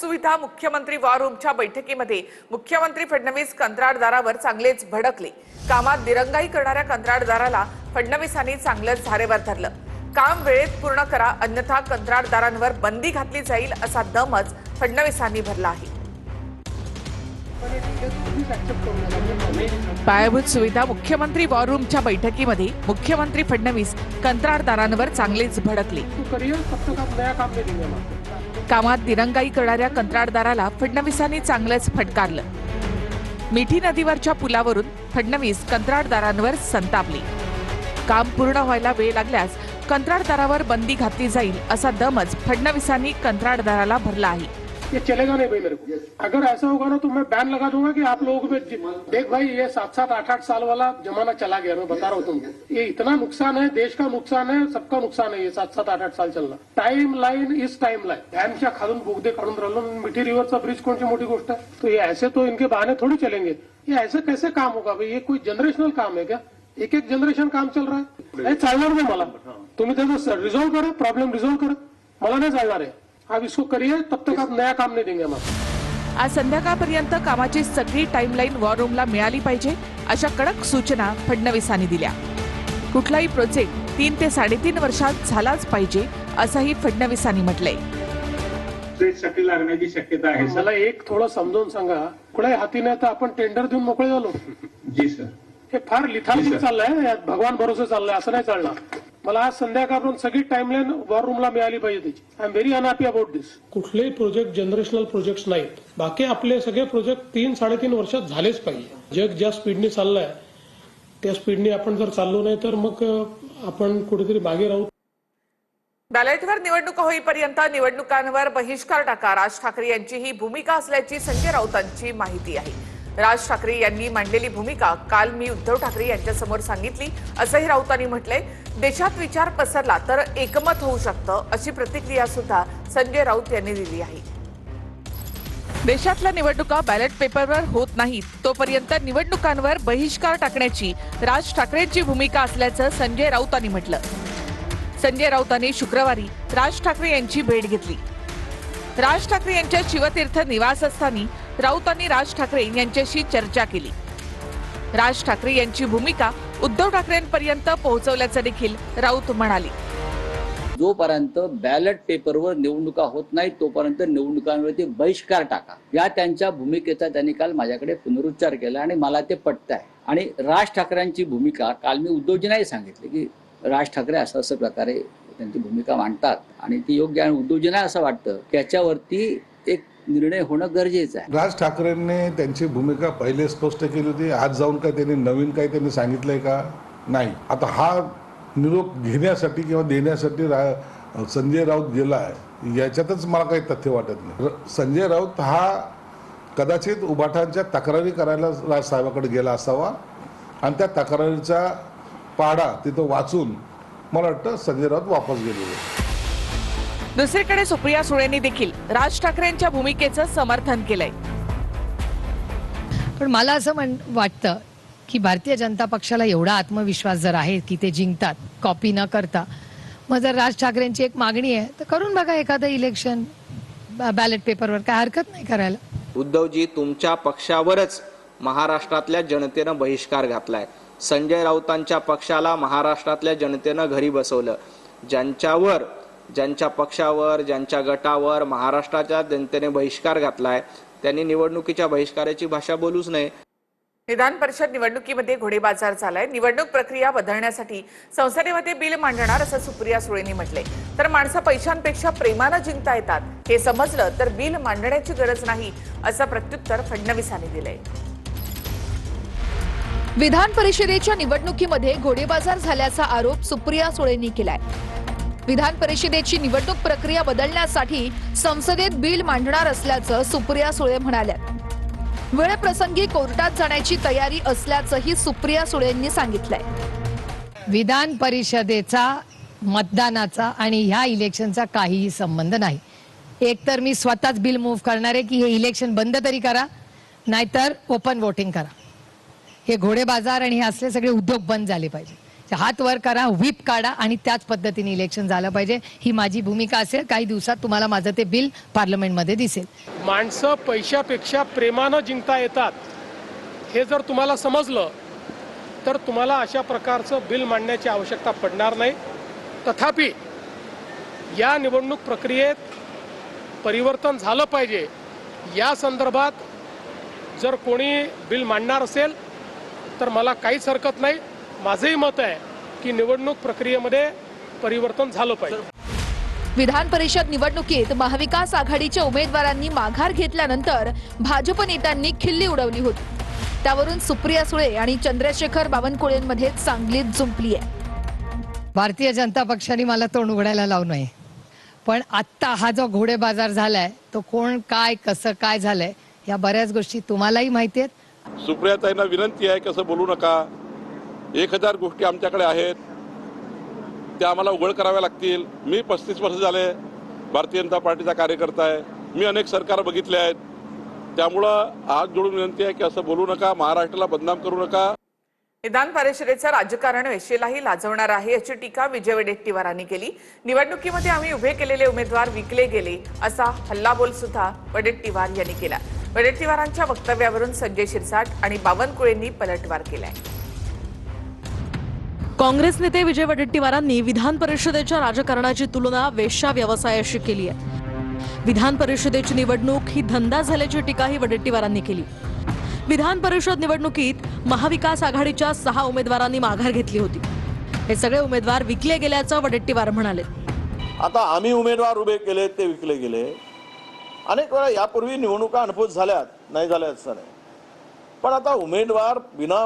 सुविधा मुख्यमंत्री वॉर रूमच्या बैठकीमध्ये मुख्यमंत्री फडणवीस कंत्राटदारावर चांगलेच भडकले। कामात दिरंगाई करणाऱ्या कंत्राटदाराला फडणवीसांनी चांगलंच धारेवर धरलं। काम वेळेत पूर्ण करा अन्यथा कंत्राटदारांवर बंदी घातली जाईल असा दमच फडणवीसांनी भरला आहे। पायाभूत सुविधा मुख्यमंत्री वॉर रूमच्या बैठकीमध्ये मुख्यमंत्री फडणवीस कंत्राटदारांवर चांगलेच भडकले। कामात दिरंगाई करणाऱ्या कंत्राटदाराला फडणवीसांनी चांगलंच फटकारलं। मिठी नदीवरच्या पुलावरून फडणवीस कंत्राटदारांवर संतापले। काम पूर्ण व्हायला वेळ लागल्यास कंत्राटदारावर बंदी घातली जाईल असा दमच फडणवीसांनी कंत्राटदाराला भरला आहे। ये चलेगा नहीं भाई मेरे को। अगर ऐसा होगा ना तो मैं बैन लगा दूंगा कि आप लोगों को देख भाई ये 7-7, 8-8 साल वाला जमाना चला गया। मैं बता रहा हूँ तुमको, ये इतना नुकसान है, देश का नुकसान है, सबका नुकसान है। ये 7-7, 8-8 साल चलना। Time line is time line. डॅमच्या खालून बोगदे काढून राहिलो, मिठी रिव्हरचा ब्रिज कोणची मोठी गोष्ट है? तो ये ऐसे तो इनके बहाने थोड़ी चलेंगे। ये ऐसे कैसे काम होगा भाई? ये कोई जनरेशनल काम है क्या? एक एक जनरेशन काम चल रहा है। हे चालणार नाही मला। तुम्ही त्याचं रिझॉल्व करा, प्रॉब्लेम रिझॉल्व करा, मला नाही चालणार आहे। आप इसको करिए, तब तक आप नया काम नहीं देंगे हम। आज संध्याकाळपर्यंत कामाची सगळी टाइमलाईन वॉर रूमला मिळाली पाहिजे अशा कडक सूचना फडणवीसांनी दिल्या। कुठलाही प्रोजेक्ट 3 ते 3.5 वर्षात झालाच पाहिजे असंही फडणवीसांनी म्हटलंय। साठी लागण्याची शक्यता आहे। मला एक थोडं समजावून सांगा, कुठल्याही हाती नाही तर आपण टेंडर देऊन मोकळे झालो। जी सर, हे फार लिथार्जिक चाललंय, भगवान भरोसे चाललंय, असं नाही चालणार। मला आज संध्याकाळपर्यंत सगळी टाइमलाईन वॉर रूमला मिळाली पाहिजे त्याची। I am very unhappy about this. कुठलेही प्रोजेक्ट जनरेशनल प्रोजेक्ट्स नाहीत, बाकी आपले सगळे प्रोजेक्ट 3-3.5 वर्षात झालेच पाहिजे। जग ज्या स्पीडने चाललंय त्या स्पीडने आपण जर चाललो नाही तर मग आपण कुठेतरी मागे राहू। बॅलेटवर निवडणुका होईपर्यंत निवडणुकांवर बहिष्कार टाका, राज ठाकरे यांची ही भूमिका असल्याची संजय राऊतांची माहिती आहे। राज ठाकरे यांनी मांडलेली भूमिका काल मी उद्धव ठाकरे यांच्यासमोर सांगितली असंही राऊतांनी म्हटलंय। देशात विचार पसरला तर एकमत होऊ शकतं अशी प्रतिक्रिया सुद्धा संजय राऊत यांनी दिली आहे। देशातल्या निवडणुका बॅलेट पेपरवर होत नाहीत तोपर्यंत निवडणुकांवर बहिष्कार टाकण्याची राज ठाकरेंची भूमिका असल्याचं संजय राऊतांनी म्हटलं। संजय राऊतांनी शुक्रवारी राज ठाकरे यांची भेट घेतली। राज ठाकरे यांच्या शिवतीर्थ निवासस्थानी राऊतांनी राज ठाकरे यांच्याशी चर्चा केली। राज ठाकरे यांची भूमिका उद्धव ठाकरेंपर्यंत पोहोचवल्याचं देखील राऊत म्हणाले। जोपर्यंत बॅलेट पेपरवर निवडणुका होत नाही तोपर्यंत निवडणुकांवरती बहिष्कार टाका या त्यांच्या भूमिकेचा त्यांनी काल माझ्याकडे पुनरुच्चार केला आणि मला ते पटतंय। आणि राज ठाकरेंची भूमिका काल मी उद्धवजींनाही सांगितले की राज ठाकरे असं प्रकारे त्यांची भूमिका मांडतात आणि ती योग्य आणि उद्धवजींना असं वाटतं त्याच्यावरती एक निर्णय होणं गरजेचं आहे। राज ठाकरेंनी त्यांची भूमिका पहिले स्पष्ट केली होती। आज जाऊन काय त्यांनी नवीन काय त्यांनी सांगितलंय का? नाही। आता हा निरोप घेण्यासाठी किंवा देण्यासाठी संजय राऊत गेलाय याच्यातच मला काही तथ्य वाटत नाही। संजय राऊत हा कदाचित उबाठांच्या तक्रारी करायला राज साहेबांकडे गेला असावा आणि त्या तक्रारीचा पाढा तिथं वाचून मला वाटतं संजय राऊत वापस गेलेले। दुसरीकडे सुप्रिया सुळेंनी देखील राज ठाकरेंच्या भूमिकेचं समर्थन केलंय। पण मला असं वाटतं की भारतीय जनता पक्षाला एवढा आत्मविश्वास जर आहे की ते जिंकतात कॉपी न करता, मग जर राज ठाकरेंची एक मागणी आहे तर करून बघा एखादं इलेक्शन बॅलेट पेपरवर, काय हरकत नाही करायला। उद्धवजी, तुमच्या पक्षावरच महाराष्ट्रातल्या जनतेनं बहिष्कार घातलाय। संजय राऊतांच्या पक्षाला महाराष्ट्रातल्या जनतेनं घरी बसवलं। ज्यांच्या पक्षावर ज्यांच्या गटावर महाराष्ट्राच्या जनतेने बहिष्कार घातलाय त्यांनी निवडणुकीच्या बहिष्काराची भाषा बोलूच नये। विधान परिषद निवडणुकीमध्ये घोडेबाजार झालाय। निवडणूक प्रक्रिया बदलण्यासाठी संसदेमध्ये बिल मांडणार असं सुप्रिया सुळेंनी म्हटलंय। तर माणसं पैशांपेक्षा प्रेमानं जिंकता येतात हे समजलं तर बिल मांडण्याची गरज नाही असं प्रत्युत्तर फडणवीसांनी दिलंय। विधान परिषदेच्या निवडणुकीमध्ये घोडेबाजार झाल्याचा आरोप सुप्रिया सुळेंनी केलाय। विधान परिषदेची निवडणूक प्रक्रिया बदलण्यासाठी संसदेत बिल मांडणार असल्याचं सुप्रिया सुळे म्हणाल्या। वेळप्रसंगी कोर्टात जाण्याची तयारी असल्याचंही सुप्रिया सुळेंनी सांगितलंय। विधान परिषदेचा मतदानाचा आणि ह्या इलेक्शनचा काहीही संबंध नाही। एक तर मी स्वतःच बिल मूव्ह करणार आहे की हे इलेक्शन बंद तरी करा, नाहीतर ओपन वोटिंग करा। हे घोडेबाजार आणि हे असले सगळे उद्योग बंद झाले पाहिजे। हात वर करा, व्हीप काढा आणि त्याच पद्धतीने इलेक्शन झालं पाहिजे, ही माझी भूमिका असेल. काही दिवसात तुम्हाला माझं ते बिल पार्लमेंटमध्ये दिसेल. माणसं पैशापेक्षा प्रेमानं जिंकता येतात हे जर तुम्हाला समजलं तर तुम्हाला अशा प्रकारचं बिल मांडण्याची आवश्यकता पडणार नाही. तथापि या निवडणूक प्रक्रियेत परिवर्तन झालं पाहिजे या संदर्भात जर कोणी बिल मांडणार असेल तर मला काहीच हरकत नाही. माझंही मत आहे की निवडणूक प्रक्रियेमध्ये परिवर्तन झालं पाहिजे. विधान परिषद निवडणुकीत महाविकास आघाडीच्या उमेदवारांनी माघार घेतल्यानंतर भाजप नेत्यांनी खिल्ली उडवली होती. त्यावरून सुप्रिया सुळे आणि चंद्रशेखर बावनकुळेंमध्ये चांगलीच जुंपली आहे. भारतीय जनता पक्षाने मला तोंड उघडायला लावू नये, पण आत्ता हा जो घोडे बाजार झालाय तो कोण काय कसं काय झालंय या बऱ्याच गोष्टी तुम्हालाही माहिती आहेत. सुप्रियाताईंना विनंती आहे, कसं बोलू नका. 1000 गोष्टी आमच्याकडे आहेत, त्या आम्हाला उघड कराव्या लागतील. मी 35 वर्ष झाले भारतीय जनता पार्टीचा कार्यकर्ता आहे. मी अनेक सरकार बघितले आहेत. त्यामुळं हात जोडून विनंती आहे की असं बोलू नका, महाराष्ट्राला बदनाम करू नका. विधान परिषदेचं राजकारण वेशीलाही लाजवणार आहे याची टीका विजय वडेट्टीवारांनी केली. निवडणुकीमध्ये आम्ही उभे केलेले उमेदवार विकले गेले असा हल्लाबोल सुद्धा वडेट्टीवार यांनी केला. वडेट्टीवारांच्या वक्तव्यावरून संजय शिरसाट आणि बावनकुळेंनी पलटवार केलाय. काँग्रेस नेते विजय वडेट्टीवारांनी विधान परिषदेच्या राजकारणाची तुलना वेश्या व्यवसायाशी केली आहे. विधान परिषदेची निवडणूक ही धंदा झाल्याची टीकाही वडेट्टीवारांनी केली. विधान परिषद निवडणुकीत महाविकास आघाडीच्या 6 उमेदवारांनी माघार घेतली होती. हे सगळे उमेदवार विकले गेल्याचं वडेट्टीवार म्हणाले. आता आम्ही उमेदवार उभे केले ते विकले गेले. अनेक वेळा यापूर्वी निवडणुका अनुभूत झाल्यात, नाही झाल्या असं नाही. पण आता उमेदवार बिना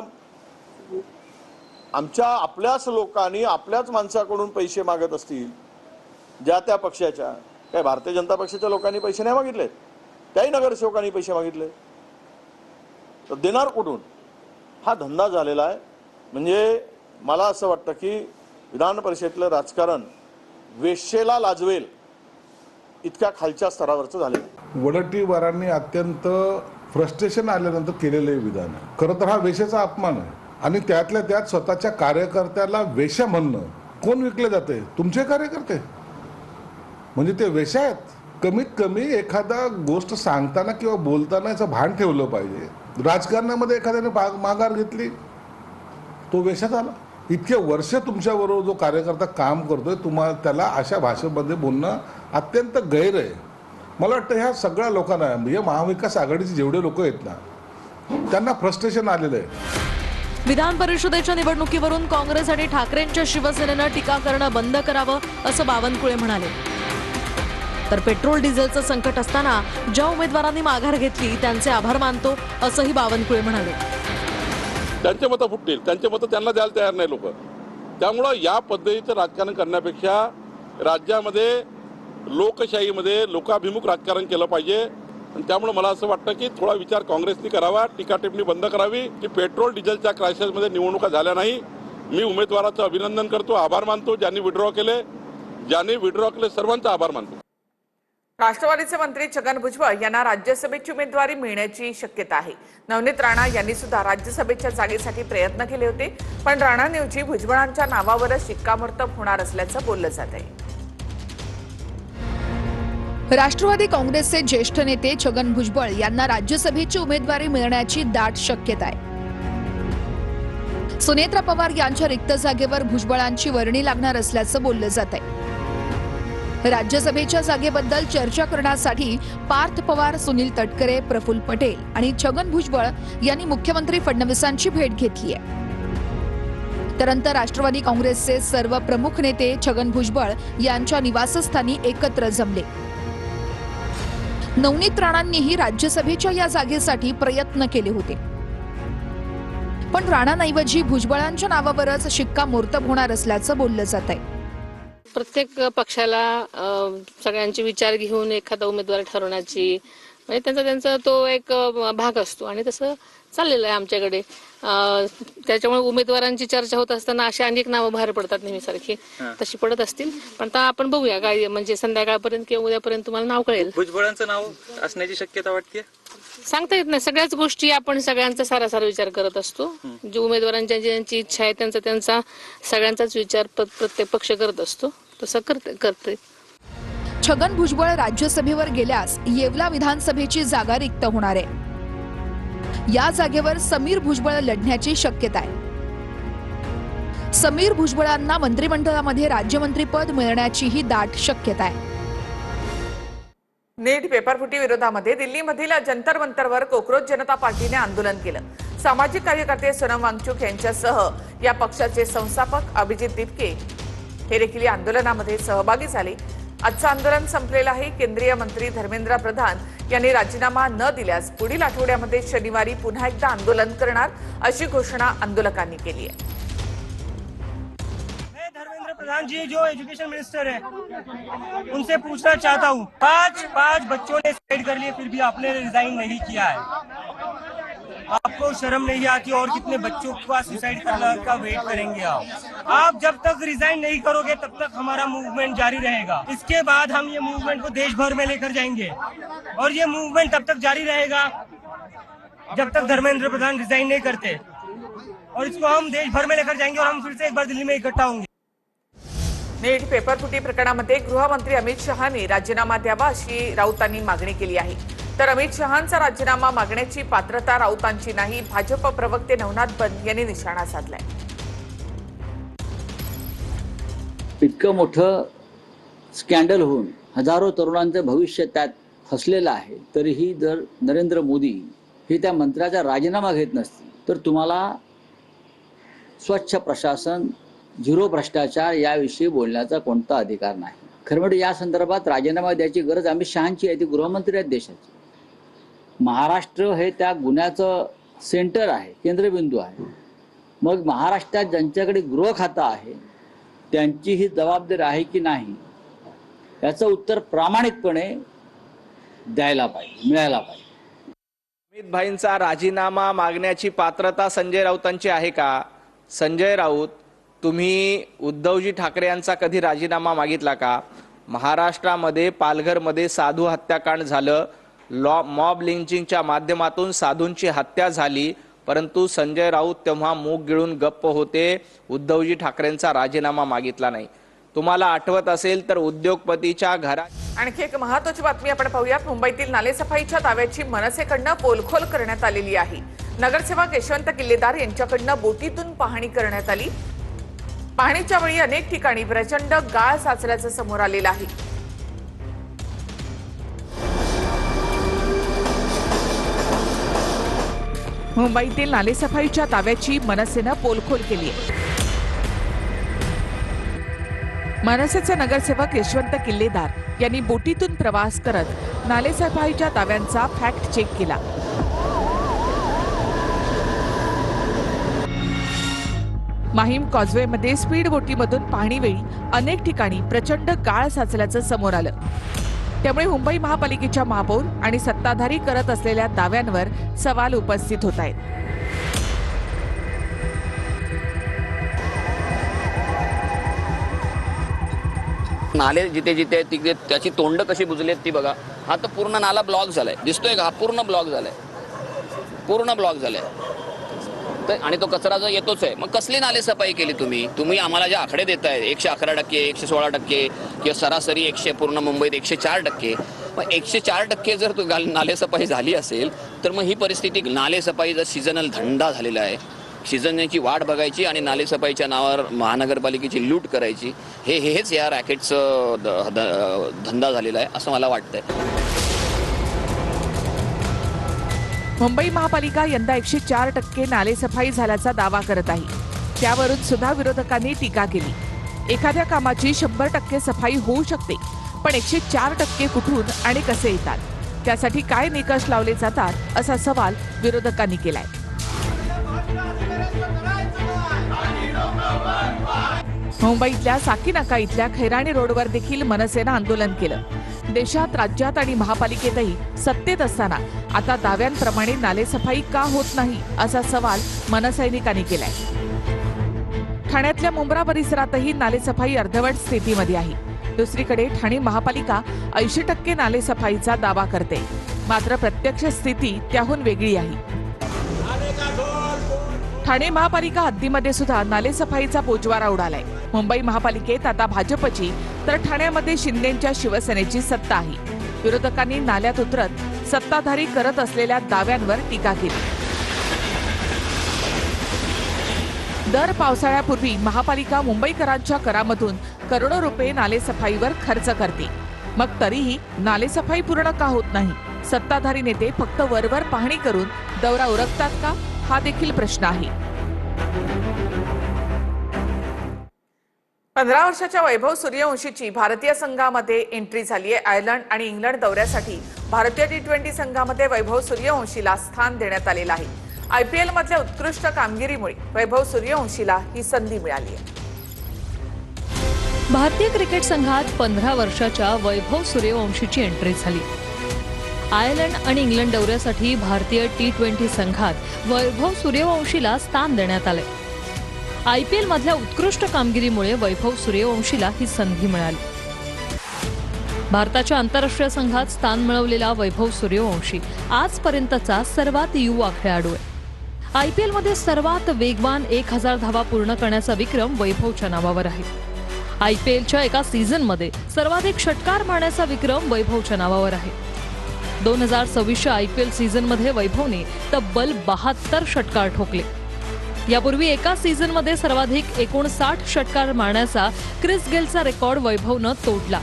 आपल्याच लोकांनी आपल्याच माणसाकडून पैसे मागत असतील, ज्या त्या पक्षाच्या, काय भारतीय जनता पक्षाच्या लोकांनी पैसे नाही मागितले, त्याही नगरसेवकांनी पैसे मागितले, तर देणार कुठून? हा धंदा झालेला आहे. म्हणजे मला असं वाटतं की विधान परिषदेतलं राजकारण वेश्येला लाजवेल इतक्या खालच्या स्तरावरचं झालेलं. वडेट्टीवारांनी अत्यंत फ्रस्ट्रेशन आल्यानंतर केलेलं हे विधान आहे. खरं तर हा वेश्याचा अपमान आहे आणि त्यातल्या त्यात स्वतःच्या कार्यकर्त्याला वेश्या म्हणणं. कोण विकले जाते? तुमचे कार्यकर्ते, म्हणजे ते वेश्या आहेत. कमीत कमी एखादा गोष्ट सांगताना किंवा बोलताना याचं भान ठेवलं पाहिजे. राजकारणामध्ये एखाद्याने माघार घेतली तो वेश्या झाला. इतके वर्ष तुमच्याबरोबर जो कार्यकर्ता काम करतोय तुम्हाला त्याला अशा भाषेमध्ये बोलणं अत्यंत गैर आहे. मला वाटतं ह्या सगळ्या लोकांना, म्हणजे महाविकास आघाडीचे जेवढे लोक आहेत ना, त्यांना फ्रस्ट्रेशन आलेलं आहे. विधान परिषदेच्या निवडणुकीवरून काँग्रेस आणि ठाकरेंच्या शिवसेनेनं टीका करणं बंद करावं असं बावनकुळे म्हणाले. तर पेट्रोल डिझेलचं संकट असताना ज्या उमेदवारांनी माघार घेतली त्यांचे आभार मानतो असंही बावनकुळे म्हणाले. त्यांचे मतं फुटतील, त्यांचे मतं त्यांना द्यायला तयार नाही लोक. त्यामुळं या पद्धतीचं राजकारण करण्यापेक्षा राज्यामध्ये लोकशाहीमध्ये लोकाभिमुख राजकारण केलं पाहिजे. आणि त्यामुळे मला असं वाटतं की थोडा विचार काँग्रेसनी करावा, टीका टिप्पणी बंद करावी. की पेट्रोल डिझेलच्या क्रायसिसमध्ये निवडणुका झाल्या नाही. मी उमेदवाराचं अभिनंदन करतो, आभार मानतो. ज्यांनी विड्रॉ केले सर्वांचा आभार मानतो. राष्ट्रवादीचे मंत्री छगन भुजबळ यांना राज्यसभेची उमेदवारी मिळण्याची शक्यता आहे. नवनीत राणा यांनी सुद्धा राज्यसभेच्या जागेसाठी प्रयत्न केले होते, पण राणांऐवजी भुजबळांच्या नावावरच शिक्कामोर्तब होणार असल्याचं बोललं जात आहे. राष्ट्रवादी काँग्रेसचे ज्येष्ठ नेते छगन भुजबळ यांना राज्यसभेची उमेदवारी मिळण्याची दाट शक्यता आहे. सुनेत्रा पवार यांच्या रिक्त जागेवर भुजबळांची वर्णी लागणार असल्याचं बोललं जात आहे. राज्यसभेच्या जागेबद्दल चर्चा करण्यासाठी पार्थ पवार, सुनील तटकरे, प्रफुल्ल पटेल आणि छगन भुजबळ यांनी मुख्यमंत्री फडणवीसांची भेट घेतली आहे. त्यानंतर राष्ट्रवादी काँग्रेसचे सर्व प्रमुख नेते छगन भुजबळ यांच्या निवासस्थानी एकत्र जमले. नवनीत राणांनीही राज्यसभेच्या या जागेसाठी प्रयत्न केले होते, पण राणांऐवजी भुजबळांच्या नावावरच शिक्कामोर्तब होणार असल्याचं बोललं जात आहे. प्रत्येक पक्षाला सगळ्यांचे विचार घेऊन एखादा उमेदवार ठरवण्याची म्हणजे त्यांचा तो एक भाग असतो आणि तसं चाललेलं आहे आमच्याकडे. त्याच्यामुळे उमेदवारांची चर्चा होत असताना अशी अनेक नावं बाहेर पडतात नेहमीसारखी, तशी पडत असतील. पण आता आपण बघूया काय म्हणजे संध्याकाळपर्यंत किंवा उद्यापर्यंत तुम्हाला नाव कळेल. भुजबळांचं नाव असण्याची शक्यता वाटते. सांगता येत नाही. सगळ्याच गोष्टी आपण सगळ्यांचा सारासार विचार करत असतो. जे उमेदवारांची ज्यांची इच्छा आहे त्यांचा सगळ्यांचाच विचार प्रत्येक पक्ष करत असतो. तसं करते. छगन भुजबळ राज्यसभेवर गेल्यास येवला विधानसभेची जागा रिक्त होणार आहे. या जागेवर समीर भुजबळ लढण्याची शक्यता आहे. समीर भुजबळांना मंत्रिमंडळामध्ये राज्यमंत्रीपद मिळण्याचीही दाट शक्यता आहे. नीट पेपरफुटी विरोधामध्ये दिल्लीमधील जंतर मंतरवर कोक्रोच जनता पार्टीने आंदोलन केलं. सामाजिक कार्यकर्ते सोनम वांगचुक यांच्यासह या पक्षाचे संस्थापक अभिजित दिपके हे देखील या आंदोलनामध्ये सहभागी झाले. आजचं आंदोलन संपलेलं आहे. केंद्रीय मंत्री धर्मेंद्र प्रधान यांनी राजीनामा न दिल्यास पुढील आठवड्यामध्ये शनिवारी पुन्हा एकदा आंदोलन करणार अशी घोषणा आंदोलकांनी केली आहे. धर्मेंद्र प्रधान जी जो एजुकेशन मिनिस्टर है उनसे पूछना चाहता हूँ, पांच बच्चों ने सुसाइड कर लिए फिर भी आपने रिजाइन नहीं किया है. आपको शर्म नहीं आती? और कितने बच्चों का सुसाइड करने का वेट करेंगे आप जब तक रिजाइन नहीं करोगे तब तक हमारा मूवमेंट जारी रहेगा. इसके बाद हम ये मूवमेंट को देश भर में लेकर जाएंगे और ये मूवमेंट तब तक जारी रहेगा जब तक धर्मेंद्र प्रधान रिजाइन नहीं करते. और इसको हम देश भर में लेकर जाएंगे और हम फिर से एक बार दिल्ली में इकट्ठा होंगे. नीट पेपरफुटी प्रकरणामध्ये गृहमंत्री अमित शहानी राजीनामा द्यावा अशी राऊतांनी मागणी केली आहे. तर अमित शहांचा राजीनामा मागण्याची पात्रता राऊतांची नाही, भाजप प्रवक्ते नवनाथ बन यांनी निशाणा साधलाय. इतकं मोठं स्कॅन्डल होऊन हजारो तरुणांचं भविष्य त्यात फसलेलं आहे, तरीही जर नरेंद्र मोदी हे त्या मंत्र्याचा राजीनामा घेत नसतील तर तुम्हाला स्वच्छ प्रशासन, झिरो भ्रष्टाचार याविषयी बोलण्याचा कोणता अधिकार नाही. खरं म्हणजे या संदर्भात राजीनामा द्यायची गरज अमित शहांची आहे. ती गृहमंत्री आहेत देशाचे. महाराष्ट्र हे त्या गुन्ह्याचं सेंटर आहे, केंद्रबिंदू आहे. मग महाराष्ट्रात ज्यांच्याकडे गृह खातं आहे त्यांची ही जबाबदारी आहे की नाही याचं उत्तर प्रामाणिकपणे द्यायला पाहिजे, मिळायला पाहिजे. अमित भाईंचा राजीनामा मागण्याची पात्रता संजय राऊतांची आहे का? संजय राऊत, तुम्ही उद्धवजी ठाकरे यांचा कधी राजीनामा मागितला का? महाराष्ट्रामध्ये पालघरमध्ये साधू हत्याकांड झालं, मॉब लिंचिंगच्या माध्यमातून साधूंची हत्या झाली, परंतु संजय राऊत तेव्हा मूग गिळून गप्प होते. उद्धवजी ठाकरेंचा राजीनामा मागितला नाही. तुम्हाला आठवत असेल तर उद्योगपतीच्या घरात आणखी एक महत्त्वाची बातमी आपण पाहूयात. मुंबईतील नालेसफाईच्या दाव्याची मनसेकडनं पोलखोल करण्यात आलेली आहे. नगरसेवक यशवंत किल्लेदार यांच्याकडनं बोटीतून पाहणी करण्यात आली. पाहणीच्या वेळी अनेक ठिकाणी प्रचंड गाळ साचल्याचं समोर आलेलं आहे. मुंबईतील नालेसफाईच्या दाव्याची मनसेनं पोलखोल केली आहे. मनसेचे नगरसेवक यशवंत किल्लेदार यांनी बोटीतून प्रवास करत नालेसफाईच्या दाव्यांचा फॅक्ट चेक केला. माहीम कॉजवेमध्ये स्पीड बोटीमधून पाहणीवेळी अनेक ठिकाणी प्रचंड गाळ साचल्याचं समोर आलं. त्यामुळे मुंबई महापालिकेच्या महापौर आणि सत्ताधारी करत असलेल्या दाव्यांवर सवाल उपस्थित होत आहेत. नाले जिथे जिथे तिथे त्याची तोंड कशी बुजलेत ती बघा. हा तर पूर्ण नाला ब्लॉक झालाय, दिसतोय का? हा पूर्ण ब्लॉक झालाय, पूर्ण ब्लॉक झालाय. आणि तो कचरा जो येतोच आहे. मग कसली नाले सफाई केली तुम्ही आम्हाला जे आकडे देताय 111%, 116% किंवा सरासरी 100, पूर्ण मुंबईत 104%. मग 104% जर नाले सफाई झाली असेल तर मग ही परिस्थिती, नाले सफाईचा सीझनल धंदा झालेला आहे. सीझनची वाट बघायची आणि नाले सफाईच्या नावावर महानगरपालिकेची लूट करायची, हेच या रॅकेटचं धंदा झालेला आहे असं मला वाटतंय. मुंबई महापालिका यंदा 104% नालेसफाई झाल्याचा दावा करत आहे. त्यावरून सुद्धा विरोधकांनी टीका केली. एखाद्या कामाची 100% सफाई होऊ शकते, पण 104% कुठून आणि कसे येतात, त्यासाठी काय निकष लावले जातात असा सवाल विरोधकांनी केलाय. मुंबईतल्या साकीनाका इथल्या खैराणी रोडवर देखील मनसेनं आंदोलन केलं. देशात, राज्यात आणि महापालिकेतही सत्तेत असताना आता दाव्यांप्रमाणे नालेसफाई का होत नाही असा सवाल मनसैनिकांनी केलाय. ठाण्यातल्या मुंब्रा परिसरातही नालेसफाई अर्धवट स्थितीमध्ये आहे. दुसरीकडे ठाणे महापालिका 80% नालेसफाईचा दावा करते. मात्र प्रत्यक्ष स्थिती त्याहून वेगळी आहे. ठाणे महापालिका हद्दीमध्ये सुद्धा नालेसफाईचा बोजवारा उडालाय. मुंबई महापालिकेत आता भाजपची तर ठाण्यामध्ये शिंदेच्या शिवसेनेची सत्ता आहे. विरोधकांनी नाल्यात उतरत सत्ताधारी करत असलेल्या दाव्यांवर टीका केली. दर पावसाळ्यापूर्वी महापालिका मुंबईकरांच्या करामधून करोडो रुपये नालेसफाईवर खर्च करते. मग तरीही नालेसफाई पूर्ण का होत नाही? सत्ताधारी नेते फक्त वरवर पाहणी करून दौरा उरकतात का, हा देखील प्रश्न आहे. 15 वर्षाच्या वैभव सूर्यवंशीची भारतीय संघामध्ये एंट्री झाली आहे. आयर्लंड आणि इंग्लंड दौऱ्यासाठी भारतीय T20 संघामध्ये वैभव सूर्यवंशीला स्थान देण्यात आलेलं आहे. IPL मधल्या उत्कृष्ट कामगिरीमुळे वैभव सूर्यवंशीला ही संधी मिळाली आहे. भारतीय क्रिकेट संघात 15 वर्षाच्या वैभव सूर्यवंशीची एंट्री झाली. आयर्लंड आणि इंग्लंड दौऱ्यासाठी भारतीय T20 संघात वैभव सूर्यवंशीला स्थान देण्यात आले. IPL मधल्या उत्कृष्ट कामगिरीमुळे वैभव सूर्यवंशीला ही संधी मिळाली. भारताच्या आंतरराष्ट्रीय संघात स्थान मिळवलेला वैभव सूर्यवंशी आजपर्यंतचा सर्वात युवा खेळाडू आहे. IPL मध्ये सर्वात वेगवान 1000 धावा पूर्ण करण्याचा विक्रम वैभवच्या नावावर आहे. IPLच्या एका सीझनमध्ये सर्वाधिक षटकार मारण्याचा विक्रम वैभवच्या नावावर आहे. 2026च्या IPL सीझनमध्ये वैभवने तब्बल 72 षटकार ठोकले. यापूर्वी एका सीझनमध्ये सर्वाधिक 59 षटकार मारण्याचा क्रिस गेलचा रेकॉर्ड वैभवनं तोडला.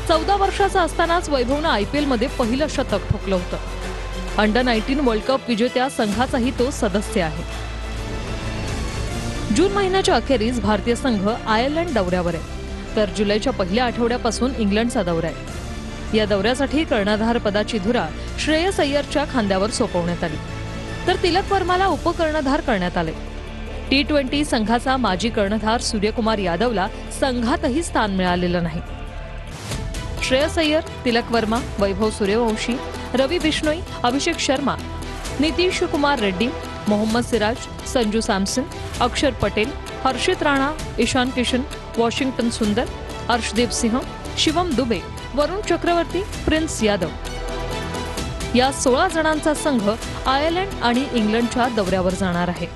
14 वर्षाचा असतानाच वैभवनं IPL मध्ये पहिलं शतक ठोकलं होतं. अंडर-19 वर्ल्ड कप विजेत्या संघाचाही तो सदस्य आहे. जून महिन्याच्या अखेरीस भारतीय संघ आयर्लंड दौऱ्यावर आहे, तर जुलैच्या पहिल्या आठवड्यापासून इंग्लंडचा दौरा आहे. या दौऱ्यासाठी कर्णधार पदाची धुरा श्रेयस अय्यरच्या खांद्यावर सोपवण्यात आली, तर तिलक वर्माला उपकर्णधार करण्यात आले. T20 संघाचा माजी कर्णधार सूर्यकुमार यादवला संघातही स्थान मिळालेलं नाही. श्रेयस अय्यर, तिलक वर्मा, वैभव सूर्यवंशी, रवी बिश्नोई, अभिषेक शर्मा, नितीश कुमार रेड्डी, मोहम्मद सिराज, संजू सॅमसन, अक्षर पटेल, हर्षित राणा, ईशान किशन, वॉशिंग्टन सुंदर, अर्शदीप सिंह, शिवम दुबे, वरुण चक्रवर्ती, प्रिन्स यादव या 16 जणांचा संघ आयर्लंड आणि इंग्लंडच्या दौऱ्यावर जाणार आहे.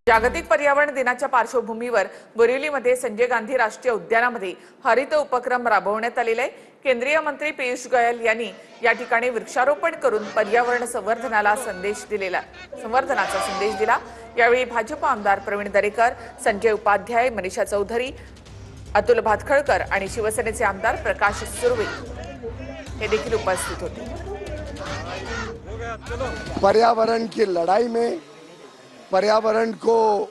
जागतिक पर्यावरण दिनाच्या पार्श्वभूमीवर बोरिवलीमध्ये संजय गांधी राष्ट्रीय उद्यानामध्ये हरित उपक्रम राबवण्यात आलेला आहे. केंद्रीय मंत्री पियुष गोयल यांनी या ठिकाणी वृक्षारोपण करून पर्यावरण संवर्धनाचा संदेश दिला. यावेळी भाजप आमदार प्रवीण दरेकर, संजय उपाध्याय, मनीषा चौधरी, अतुल भातखळकर आणि शिवसेनेचे आमदार प्रकाश सुर्वे हे देखील उपस्थित होते. पर्यावरण की लड़ाई में पर्यावरण को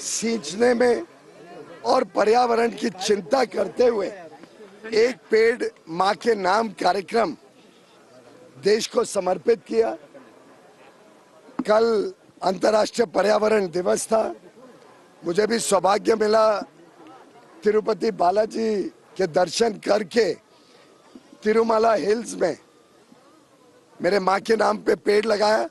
सींचने में और पर्यावरण की चिंता करते हुए एक पेड़ माँ के नाम कार्यक्रम देश को समर्पित किया. कल अंतर्राष्ट्रीय पर्यावरण दिवस था. मुझे भी सौभाग्य मिला तिरुपति बालाजी के दर्शन करके तिरुमला हिल्स में मेरे माँ के नाम पे पेड़ लगाया.